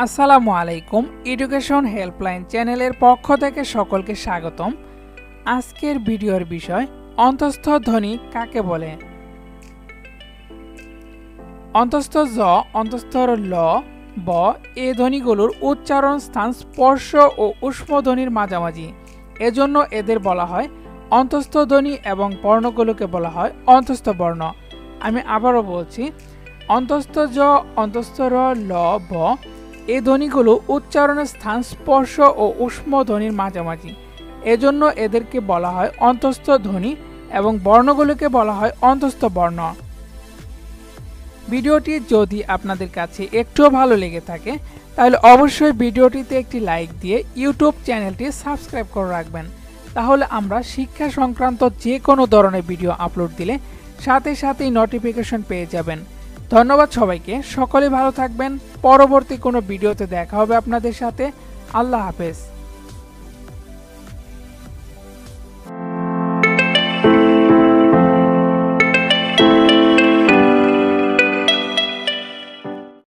আসসালামু আলাইকুম education helpline চ্যানেলের পক্ষ থেকে সকলকে স্বাগতম। আজকের ভিডিওর বিষয় অন্তঃস্থ ধ্বনি কাকে বলে। অন্তঃস্থ জ, অন্তঃস্থ ল, ব এই ধ্বনিগুলোর উচ্চারণ স্থান স্পর্শ ও ঊষ্ম ধ্বনির মাঝামাঝি, এজন্য এদের বলা হয় অন্তঃস্থ ধ্বনি এবং বর্ণগুলোকে বলা হয় অন্তঃস্থ বর্ণ। আমি আবারও বলছি, অন্তঃস্থ জ, অন্তঃস্থ র, ল, ব এই ধ্বনিগুলো উচ্চারণের স্থান স্পর্শ ও ঊষ্ম ধ্বনির মাঝামাঝি, এজন্য এদেরকে বলা হয় অন্তঃস্থ ধ্বনি এবং বর্ণগুলোকে বলা হয় অন্তঃস্থ বর্ণ। ভিডিওটি যদি আপনাদের কাছে একটুও ভালো লেগে থাকে তাহলে অবশ্যই ভিডিওটিতে একটি লাইক দিয়ে ইউটিউব চ্যানেলটি সাবস্ক্রাইব করে রাখবেন, তাহলে আমরা শিক্ষা সংক্রান্ত যে কোনো ধরনের ভিডিও আপলোড দিলে সাথে সাথেই নোটিফিকেশন পেয়ে যাবেন। ধন্যবাদ সবাইকে, সকলে ভালো থাকবেন। পরবর্তী কোনো ভিডিওতে দেখা হবে আপনাদের সাথে। আল্লাহ হাফেজ।